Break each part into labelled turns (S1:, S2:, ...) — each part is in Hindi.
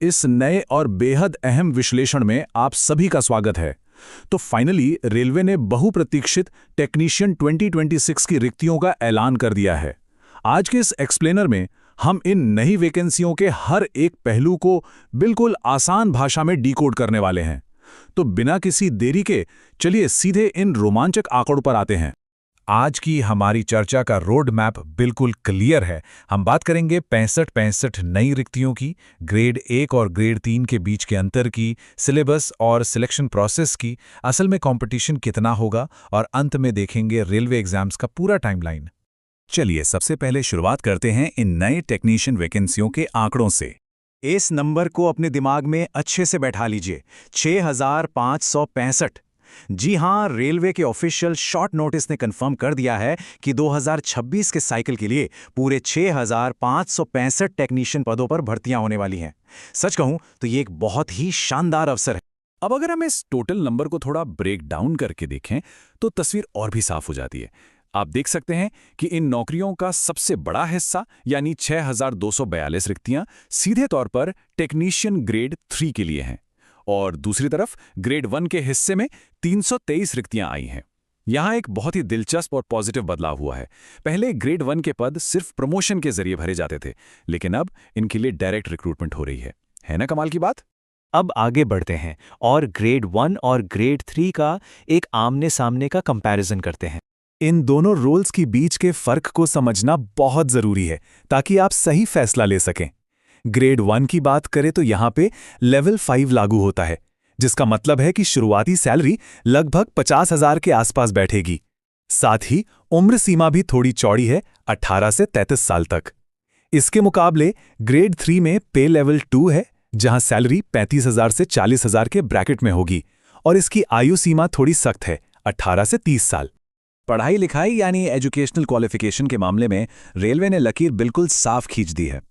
S1: इस नए और बेहद अहम विश्लेषण में आप सभी का स्वागत है। तो फाइनली रेलवे ने बहुप्रतीक्षित टेक्नीशियन 2026 की रिक्तियों का ऐलान कर दिया है। आज के इस एक्सप्लेनर में हम इन नई वैकेंसियों के हर एक पहलू को बिल्कुल आसान भाषा में डिकोड करने वाले हैं। तो बिना किसी देरी के चलिए सीधे इन रोमांचक आंकड़ों पर आते हैं। आज की हमारी चर्चा का रोड मैप बिल्कुल क्लियर है। हम बात करेंगे 65 नई रिक्तियों की, ग्रेड 1 और ग्रेड 3 के बीच के अंतर की, सिलेबस और सिलेक्शन प्रोसेस की, असल में कंपटीशन कितना होगा, और अंत में देखेंगे रेलवे एग्जाम्स का पूरा टाइमलाइन। चलिए सबसे पहले शुरुआत करते हैं इन नए टेक्नीशियन वैकेंसियों के आंकड़ों से। इस नंबर को अपने दिमाग में अच्छे से बैठा लीजिए, 6565। जी हां, रेलवे के ऑफिशियल शॉर्ट नोटिस ने कंफर्म कर दिया है कि 2026 के साइकिल के लिए पूरे 6565 टेक्नीशियन पदों पर भर्तियां होने वाली हैं। सच कहूं तो ये एक बहुत ही शानदार अवसर है। अब अगर हम इस टोटल नंबर को थोड़ा ब्रेक डाउन करके देखें तो तस्वीर और भी साफ हो जाती है। आप देख सकते हैं कि इन नौकरियों का सबसे बड़ा हिस्सा यानी 6242 रिक्तियां सीधे तौर पर टेक्नीशियन ग्रेड 3 के लिए हैं, और दूसरी तरफ ग्रेड 1 के हिस्से में 323 रिक्तियां आई हैं। यहां एक बहुत ही दिलचस्प और पॉजिटिव बदलाव हुआ है। पहले ग्रेड 1 के पद सिर्फ प्रमोशन के जरिए भरे जाते थे, लेकिन अब इनके लिए डायरेक्ट रिक्रूटमेंट हो रही है ना कमाल की बात।
S2: अब आगे बढ़ते हैं और ग्रेड 1 और ग्रेड 3 का एक आमने सामने का कंपैरिजन करते हैं।
S1: इन दोनों रोल्स के बीच के फर्क को समझना बहुत जरूरी है ताकि आप सही फैसला ले सकें। ग्रेड 1 की बात करें तो यहाँ पे लेवल 5 लागू होता है, जिसका मतलब है कि शुरुआती सैलरी लगभग 50,000 के आसपास बैठेगी। साथ ही उम्र सीमा भी थोड़ी चौड़ी है, 18 से 33 साल तक। इसके मुकाबले ग्रेड 3 में पे लेवल 2 है, जहां सैलरी 35,000 से 40,000 के ब्रैकेट में होगी, और इसकी आयु सीमा थोड़ी सख्त है, 18 से 30 साल। पढ़ाई लिखाई यानी एजुकेशनल क्वालिफिकेशन के मामले में रेलवे ने लकीर बिल्कुल साफ खींच दी है।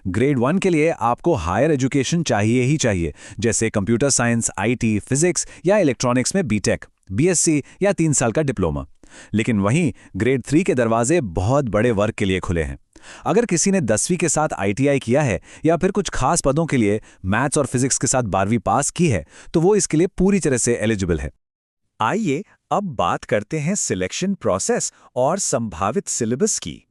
S1: ग्रेड 1 के लिए आपको हायर एजुकेशन चाहिए ही चाहिए, जैसे कंप्यूटर साइंस, आईटी, फिजिक्स या इलेक्ट्रॉनिक्स में बीटेक, बीएससी या 3 साल का डिप्लोमा। लेकिन वहीं ग्रेड 3 के दरवाजे बहुत बड़े वर्ग के लिए खुले हैं। अगर किसी ने 10वीं के साथ आईटीआई किया है या फिर कुछ खास पदों के लिए मैथ्स और फिजिक्स के साथ 12वीं पास की है, तो वो इसके लिए पूरी तरह से एलिजिबल है। आइए अब बात करते हैं सिलेक्शन प्रोसेस और संभावित सिलेबस की।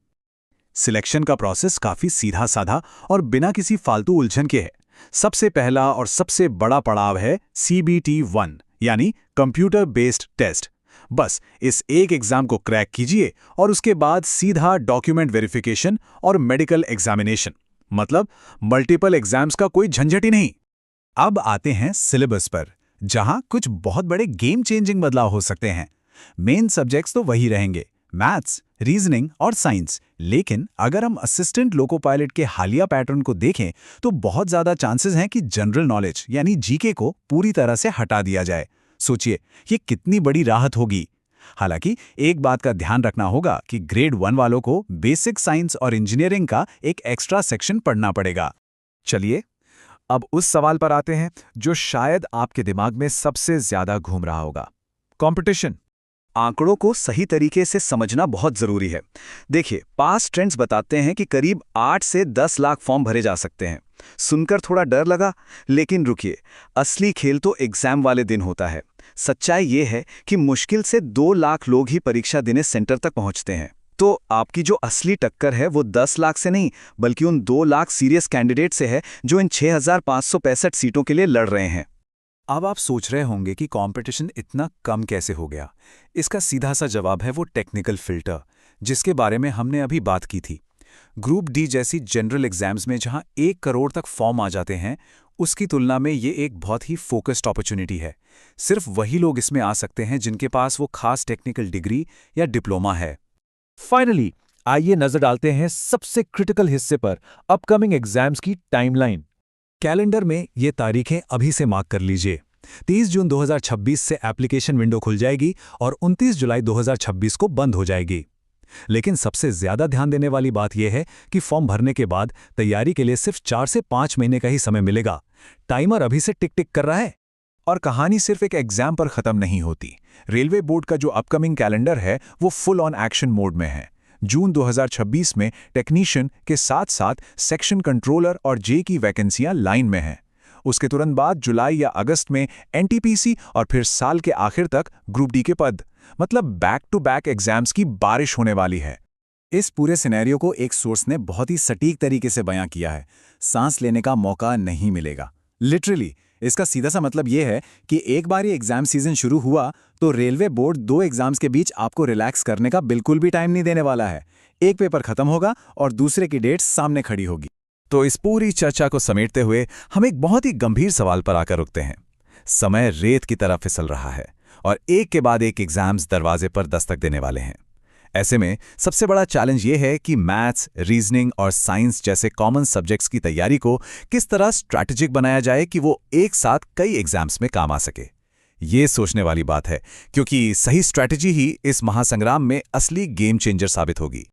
S1: सिलेक्शन का प्रोसेस काफी सीधा साधा और बिना किसी फालतू उलझन के है। सबसे पहला और सबसे बड़ा पड़ाव है CBT1 यानी कंप्यूटर बेस्ड टेस्ट। बस इस एक एग्जाम को क्रैक कीजिए और उसके बाद सीधा डॉक्यूमेंट वेरिफिकेशन और मेडिकल एग्जामिनेशन, मतलब मल्टीपल एग्जाम्स का कोई झंझट ही नहीं। अब आते हैं सिलेबस पर, जहां कुछ बहुत बड़े गेम चेंजिंग बदलाव हो सकते हैं। मेन सब्जेक्ट्स तो वही रहेंगे, मैथ्स, रीजनिंग और साइंस, लेकिन अगर हम असिस्टेंट लोको पायलट के हालिया पैटर्न को देखें तो बहुत ज्यादा चांसेस हैं कि जनरल नॉलेज यानी जीके को पूरी तरह से हटा दिया जाए। सोचिए ये कितनी बड़ी राहत होगी। हालांकि एक बात का ध्यान रखना होगा कि ग्रेड 1 वालों को बेसिक साइंस और इंजीनियरिंग का एक एक्स्ट्रा सेक्शन पढ़ना पड़ेगा। चलिए अब उस सवाल पर आते हैं जो शायद आपके दिमाग में सबसे ज्यादा घूम रहा होगा, कंपटीशन। आंकड़ों को सही तरीके से समझना बहुत जरूरी है। देखिए, पास्ट ट्रेंड्स बताते हैं कि करीब 8 से 10 लाख फॉर्म भरे जा सकते हैं। सुनकर थोड़ा डर लगा, लेकिन रुकिए, असली खेल तो एग्जाम वाले दिन होता है। सच्चाई ये है कि मुश्किल से 2 लाख लोग ही परीक्षा देने सेंटर तक पहुंचते हैं। तो आपकी जो असली टक्कर है वो 10 लाख से नहीं, बल्कि उन 2 लाख सीरियस कैंडिडेट से है जो इन 6565 सीटों के लिए लड़ रहे हैं। अब आप सोच रहे होंगे कि कंपटीशन इतना कम कैसे हो गया। इसका सीधा सा जवाब है वो टेक्निकल फिल्टर, जिसके बारे में हमने अभी बात की थी। ग्रुप डी जैसी जनरल एग्जाम्स में जहां 1 करोड़ तक फॉर्म आ जाते हैं, उसकी तुलना में ये एक बहुत ही फोकस्ड अपॉर्चुनिटी है। सिर्फ वही लोग इसमें आ सकते हैं जिनके पास वो खास टेक्निकल डिग्री या डिप्लोमा है। फाइनली आइए नजर डालते हैं सबसे क्रिटिकल हिस्से पर, अपकमिंग एग्जाम्स की टाइमलाइन। कैलेंडर में ये तारीखें अभी से मार्क कर लीजिए। 30 जून 2026 से एप्लीकेशन विंडो खुल जाएगी और 29 जुलाई 2026 को बंद हो जाएगी। लेकिन सबसे ज्यादा ध्यान देने वाली बात यह है कि फॉर्म भरने के बाद तैयारी के लिए सिर्फ 4 से 5 महीने का ही समय मिलेगा। टाइमर अभी से टिक टिक कर रहा है। और कहानी सिर्फ एक एग्जाम पर खत्म नहीं होती। रेलवे बोर्ड का जो अपकमिंग कैलेंडर है वो फुल ऑन एक्शन मोड में है। जून 2026 में टेक्नीशियन के साथ साथ सेक्शन कंट्रोलर और जे की वैकेंसियां लाइन में हैं। उसके तुरंत बाद जुलाई या अगस्त में एनटीपीसी और फिर साल के आखिर तक ग्रुप डी के पद। मतलब बैक टू बैक एग्जाम्स की बारिश होने वाली है। इस पूरे सिनेरियो को एक सोर्स ने बहुत ही सटीक तरीके से बयां किया है। सांस लेने का मौका नहीं मिलेगा। लिटरली इसका सीधा सा मतलब यह है कि एक बार ये एग्जाम सीजन शुरू हुआ तो रेलवे बोर्ड 2 एग्जाम्स के बीच आपको रिलैक्स करने का बिल्कुल भी टाइम नहीं देने वाला है। एक पेपर खत्म होगा और दूसरे की डेट सामने खड़ी होगी। तो इस पूरी चर्चा को समेटते हुए हम एक बहुत ही गंभीर सवाल पर आकर रुकते हैं। समय रेत की तरह फिसल रहा है और एक के बाद एक एग्जाम्स दरवाजे पर दस्तक देने वाले हैं। ऐसे में सबसे बड़ा चैलेंज ये है कि मैथ्स, रीजनिंग और साइंस जैसे कॉमन सब्जेक्ट्स की तैयारी को किस तरह स्ट्रैटेजिक बनाया जाए कि वो एक साथ कई एग्जाम्स में काम आ सके। ये सोचने वाली बात है, क्योंकि सही स्ट्रैटेजी ही इस महासंग्राम में असली गेम चेंजर साबित होगी।